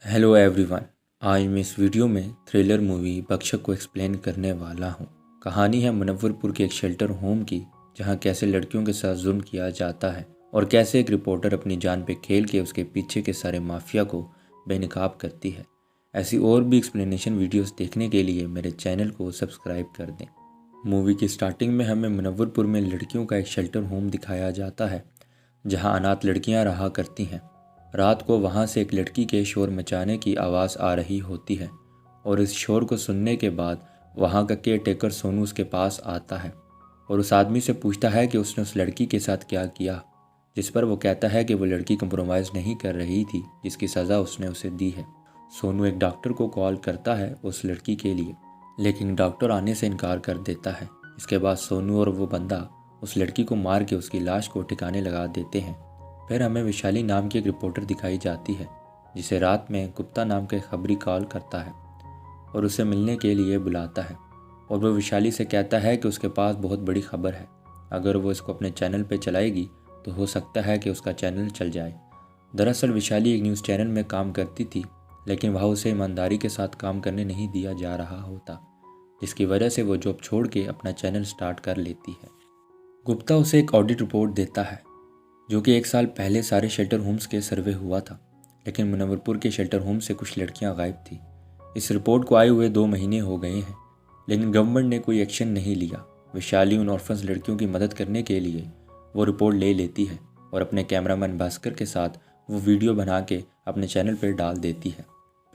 Hello everyone. आज मैं इस वीडियो में थ्रिलर मूवी बख्शक को एक्सप्लेन करने वाला हूँ। कहानी है मुनव्वरपुर के एक शेल्टर होम की, जहाँ कैसे लड़कियों के साथ जुल्म किया जाता है और कैसे एक रिपोर्टर अपनी जान पे खेल के उसके पीछे के सारे माफिया को बेनकाब करती है। ऐसी और भी एक्सप्लेनेशन वीडियोस देखने के लिए मेरे चैनल को सब्सक्राइब कर दें। मूवी की स्टार्टिंग में हमें मुनव्वरपुर में लड़कियों का एक शेल्टर होम दिखाया जाता है, जहाँ अनाथ लड़कियाँ रहा करती हैं। रात को वहाँ से एक लड़की के शोर मचाने की आवाज़ आ रही होती है और इस शोर को सुनने के बाद वहाँ का केयर टेकर सोनू उसके पास आता है और उस आदमी से पूछता है कि उसने उस लड़की के साथ क्या किया, जिस पर वो कहता है कि वो लड़की कंप्रोमाइज़ नहीं कर रही थी, जिसकी सज़ा उसने उसे दी है। सोनू एक डॉक्टर को कॉल करता है उस लड़की के लिए, लेकिन डॉक्टर आने से इनकार कर देता है। इसके बाद सोनू और वो बंदा उस लड़की को मार के उसकी लाश को ठिकाने लगा देते हैं। फिर हमें विशाली नाम की एक रिपोर्टर दिखाई जाती है, जिसे रात में गुप्ता नाम का खबरी कॉल करता है और उसे मिलने के लिए बुलाता है और वो विशाली से कहता है कि उसके पास बहुत बड़ी खबर है। अगर वो इसको अपने चैनल पे चलाएगी तो हो सकता है कि उसका चैनल चल जाए। दरअसल विशाली एक न्यूज़ चैनल में काम करती थी, लेकिन वहाँ उसे ईमानदारी के साथ काम करने नहीं दिया जा रहा होता, जिसकी वजह से वो जॉब छोड़ के अपना चैनल स्टार्ट कर लेती है। गुप्ता उसे एक ऑडिट रिपोर्ट देता है, जो कि 1 साल पहले सारे शेल्टर होम्स के सर्वे हुआ था, लेकिन मुनव्वरपुर के शेल्टर होम से कुछ लड़कियां गायब थी। इस रिपोर्ट को आए हुए 2 महीने हो गए हैं, लेकिन गवर्नमेंट ने कोई एक्शन नहीं लिया। विशाली उन ऑर्फन्स लड़कियों की मदद करने के लिए वो रिपोर्ट ले लेती है और अपने कैमरामैन भास्कर के साथ वो वीडियो बना के अपने चैनल पर डाल देती है।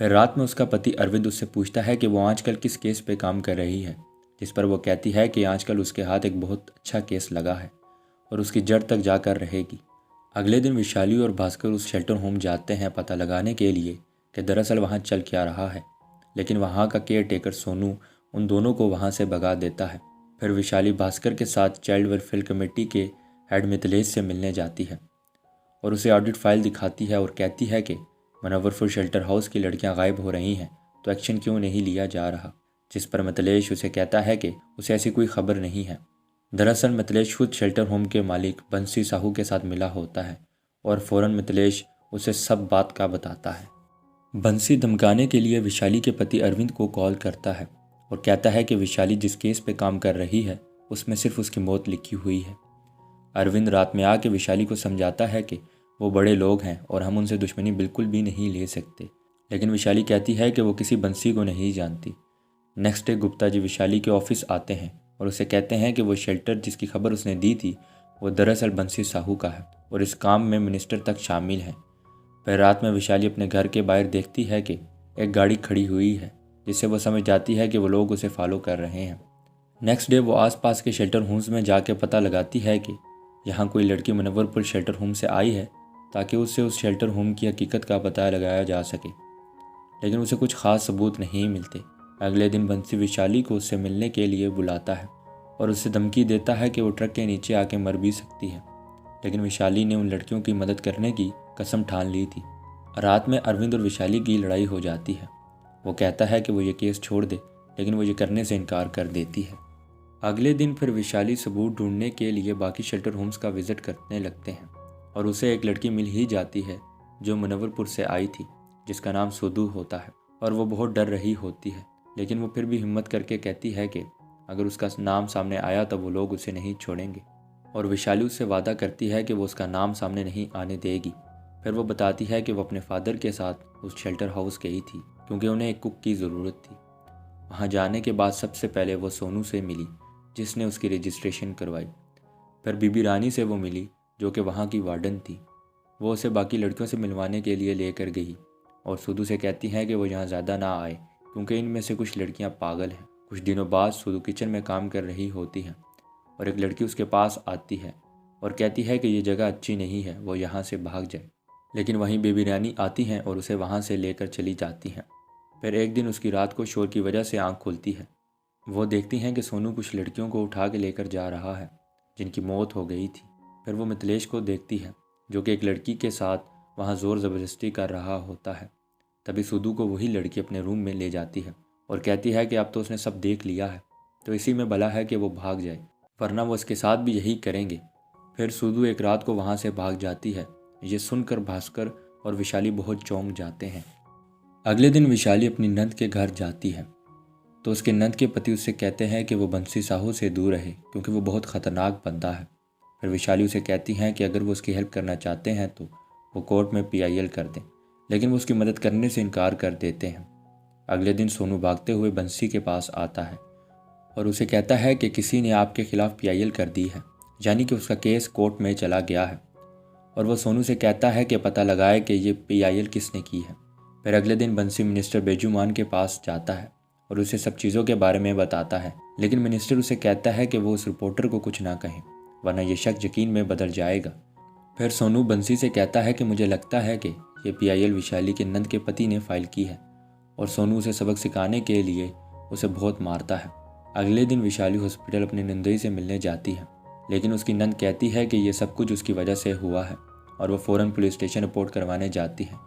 फिर रात में उसका पति अरविंद उससे पूछता है कि वो आजकल किस केस पे काम कर रही है, जिस पर वो कहती है कि आजकल उसके हाथ एक बहुत अच्छा केस लगा है और उसकी जड़ तक जाकर रहेगी। अगले दिन विशाली और भास्कर उस शेल्टर होम जाते हैं पता लगाने के लिए कि दरअसल वहाँ चल क्या रहा है, लेकिन वहाँ का केयर टेकर सोनू उन दोनों को वहाँ से भगा देता है। फिर विशाली भास्कर के साथ चाइल्ड वेलफेयर कमेटी के हेड मिथिलेश से मिलने जाती है और उसे ऑडिट फाइल दिखाती है और कहती है कि मुनव्वरपुर शेल्टर हाउस की लड़कियाँ गायब हो रही हैं, तो एक्शन क्यों नहीं लिया जा रहा, जिस पर मिथिलेश उसे कहता है कि उसे ऐसी कोई खबर नहीं है। दरअसल मिथिलेश खुद शेल्टर होम के मालिक बंसी साहू के साथ मिला होता है और फ़ौरन मिथिलेश उसे सब बात का बताता है। बंसी धमकाने के लिए विशाली के पति अरविंद को कॉल करता है और कहता है कि विशाली जिस केस पे काम कर रही है उसमें सिर्फ उसकी मौत लिखी हुई है। अरविंद रात में आके विशाली को समझाता है कि वो बड़े लोग हैं और हम उनसे दुश्मनी बिल्कुल भी नहीं ले सकते, लेकिन विशाली कहती है कि वो किसी बंसी को नहीं जानती। नेक्स्ट डे गुप्ता जी विशाली के ऑफिस आते हैं और उसे कहते हैं कि वो शेल्टर जिसकी खबर उसने दी थी वो दरअसल बंसी साहू का है और इस काम में मिनिस्टर तक शामिल है। फिर रात में विशाली अपने घर के बाहर देखती है कि एक गाड़ी खड़ी हुई है, जिससे वो समझ जाती है कि वो लोग उसे फॉलो कर रहे हैं। नेक्स्ट डे वो आसपास के शेल्टर होम्स में जाके पता लगाती है कि यहाँ कोई लड़की मुनव्वरपुर शेल्टर होम से आई है, ताकि उससे उस शेल्टर होम की हकीकत का पता लगाया जा सके, लेकिन उसे कुछ खास सबूत नहीं मिलते। अगले दिन बंसी विशाली को उससे मिलने के लिए बुलाता है और उससे धमकी देता है कि वो ट्रक के नीचे आके मर भी सकती है, लेकिन विशाली ने उन लड़कियों की मदद करने की कसम ठान ली थी। रात में अरविंद और विशाली की लड़ाई हो जाती है। वो कहता है कि वो ये केस छोड़ दे, लेकिन वो ये करने से इनकार कर देती है। अगले दिन फिर विशाली सबूत ढूंढने के लिए बाकी शेल्टर होम्स का विजिट करने लगते हैं और उसे एक लड़की मिल ही जाती है जो मुनव्वरपुर से आई थी, जिसका नाम सुधू होता है और वो बहुत डर रही होती है, लेकिन वो फिर भी हिम्मत करके कहती है कि अगर उसका नाम सामने आया तो वो लोग उसे नहीं छोड़ेंगे और विशाली उससे वादा करती है कि वो उसका नाम सामने नहीं आने देगी। फिर वो बताती है कि वो अपने फादर के साथ उस शेल्टर हाउस गई थी क्योंकि उन्हें एक कुक की ज़रूरत थी। वहाँ जाने के बाद सबसे पहले वो सोनू से मिली, जिसने उसकी रजिस्ट्रेशन करवाई। फिर बीबी रानी से वो मिली, जो कि वहाँ की वार्डन थी। वो उसे बाकी लड़कियों से मिलवाने के लिए लेकर गई और सुधू से कहती है कि वो यहाँ ज़्यादा ना आए क्योंकि इनमें से कुछ लड़कियाँ पागल हैं। कुछ दिनों बाद सुधू किचन में काम कर रही होती है और एक लड़की उसके पास आती है और कहती है कि ये जगह अच्छी नहीं है, वो यहाँ से भाग जाए, लेकिन वहीं बेबी रानी आती हैं और उसे वहाँ से लेकर चली जाती हैं। फिर एक दिन उसकी रात को शोर की वजह से आँख खुलती है। वो देखती हैं कि सोनू कुछ लड़कियों को उठा के लेकर जा रहा है जिनकी मौत हो गई थी। फिर वो मिथिलेश को देखती है, जो कि एक लड़की के साथ वहाँ ज़ोर ज़बरदस्ती कर रहा होता है। तभी सुधू को वही लड़की अपने रूम में ले जाती है और कहती है कि अब तो उसने सब देख लिया है, तो इसी में भला है कि वो भाग जाए, वरना वो इसके साथ भी यही करेंगे। फिर सुधू एक रात को वहाँ से भाग जाती है। ये सुनकर भास्कर और विशाली बहुत चौंक जाते हैं। अगले दिन विशाली अपनी नंद के घर जाती है तो उसके नंद के पति उससे कहते हैं कि वो बंसी साहू से दूर रहे क्योंकि वो बहुत ख़तरनाक बंदा है। फिर विशाली उसे कहती हैं कि अगर वो उसकी हेल्प करना चाहते हैं तो वो कोर्ट में PIL कर दें, लेकिन वो उसकी मदद करने से इनकार कर देते हैं। अगले दिन सोनू भागते हुए बंसी के पास आता है और उसे कहता है कि किसी ने आपके खिलाफ PIL कर दी है, यानी कि उसका केस कोर्ट में चला गया है। और वो सोनू से कहता है कि पता लगाए कि ये PIL किसने की है। फिर अगले दिन बंसी मिनिस्टर बेजुमान के पास जाता है और उसे सब चीज़ों के बारे में बताता है, लेकिन मिनिस्टर उसे कहता है कि वो उस रिपोर्टर को कुछ ना कहें वरना ये शक यकीन में बदल जाएगा। फिर सोनू बंसी से कहता है कि मुझे लगता है कि ये PIL विशाली के नंद के पति ने फाइल की है, और सोनू उसे सबक सिखाने के लिए उसे बहुत मारता है। अगले दिन विशाली हॉस्पिटल अपनी नंदोई से मिलने जाती है, लेकिन उसकी नंद कहती है कि ये सब कुछ उसकी वजह से हुआ है और वो फ़ौरन पुलिस स्टेशन रिपोर्ट करवाने जाती है,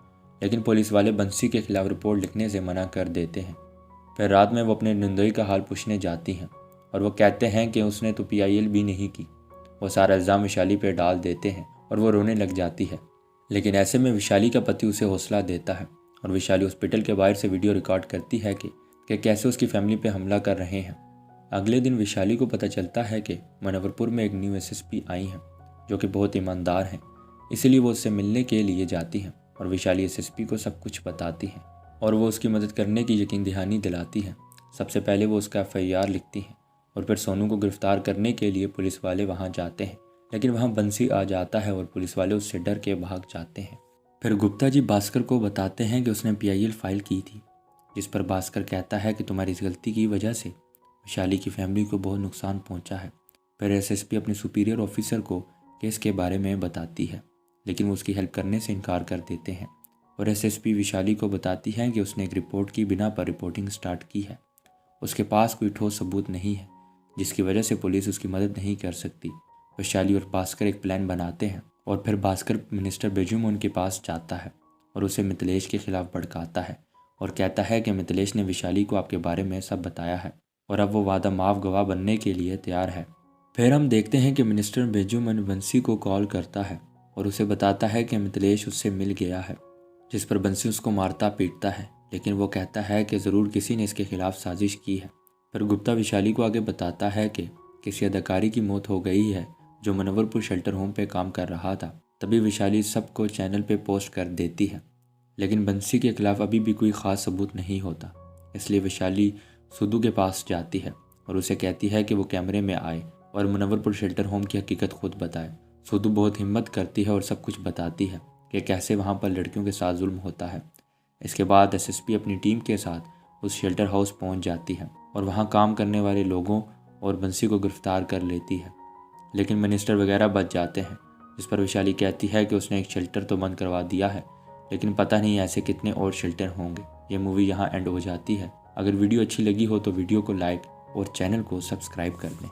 लेकिन पुलिस वाले बंसी के खिलाफ रिपोर्ट लिखने से मना कर देते हैं। फिर रात में वो अपने नंदोई का हाल पूछने जाती हैं और वो कहते हैं कि उसने तो PIL भी नहीं की। वो सारा इल्ज़ाम विशाली पे डाल देते हैं और वो रोने लग जाती है, लेकिन ऐसे में विशाली का पति उसे हौसला देता है और विशाली हॉस्पिटल के बाहर से वीडियो रिकॉर्ड करती है कि कैसे उसकी फैमिली पे हमला कर रहे हैं। अगले दिन विशाली को पता चलता है कि मनोवरपुर में एक न्यू SSP आई हैं जो कि बहुत ईमानदार हैं, इसीलिए वो उससे मिलने के लिए जाती हैं और विशाली SSP को सब कुछ बताती हैं और वो उसकी मदद करने की यकीन दहानी दिलाती है। सबसे पहले वो उसका FIR लिखती हैं और फिर सोनू को गिरफ्तार करने के लिए पुलिस वाले वहाँ जाते हैं, लेकिन वहाँ बंसी आ जाता है और पुलिस वाले उससे डर के भाग जाते हैं। फिर गुप्ता जी भास्कर को बताते हैं कि उसने PIL फाइल की थी, जिस पर भास्कर कहता है कि तुम्हारी इस गलती की वजह से विशाली की फैमिली को बहुत नुकसान पहुंचा है। फिर SSP अपने सुपीरियर ऑफिसर को केस के बारे में बताती है, लेकिन वो उसकी हेल्प करने से इनकार कर देते हैं और SSP विशाली को बताती है कि उसने एक रिपोर्ट की बिना पर रिपोर्टिंग स्टार्ट की है। उसके पास कोई ठोस सबूत नहीं है, जिसकी वजह से पुलिस उसकी मदद नहीं कर सकती। विशाली और भास्कर एक प्लान बनाते हैं और फिर भास्कर मिनिस्टर बेजुमोन के पास जाता है और उसे मिथिलेश के खिलाफ भड़काता है और कहता है कि मिथिलेश ने विशाली को आपके बारे में सब बताया है और अब वो वादा माफ गवाह बनने के लिए तैयार है। फिर हम देखते हैं कि मिनिस्टर बेजुमन बंसी को कॉल करता है और उसे बताता है कि मिथिलेश उससे मिल गया है, जिस पर बंसी उसको मारता पीटता है, लेकिन वो कहता है कि ज़रूर किसी ने इसके खिलाफ साजिश की है। फिर गुप्ता विशाली को आगे बताता है कि किसी अधिकारी की मौत हो गई है जो मनोवरपुर शेल्टर होम पे काम कर रहा था। तभी विशाली सबको चैनल पे पोस्ट कर देती है, लेकिन बंसी के खिलाफ अभी भी कोई ख़ास सबूत नहीं होता, इसलिए विशाली सुधू के पास जाती है और उसे कहती है कि वो कैमरे में आए और मनोवरपुर शेल्टर होम की हकीकत खुद बताए। सुधू बहुत हिम्मत करती है और सब कुछ बताती है कि कैसे वहाँ पर लड़कियों के साथ जुल्म होता है। इसके बाद SSP अपनी टीम के साथ उस शेल्टर हाउस पहुँच जाती है और वहाँ काम करने वाले लोगों और बंसी को गिरफ्तार कर लेती है, लेकिन मिनिस्टर वगैरह बच जाते हैं, जिस पर विशाली कहती है कि उसने एक शेल्टर तो बंद करवा दिया है, लेकिन पता नहीं ऐसे कितने और शेल्टर होंगे। ये मूवी यहाँ एंड हो जाती है। अगर वीडियो अच्छी लगी हो तो वीडियो को लाइक और चैनल को सब्सक्राइब कर दें।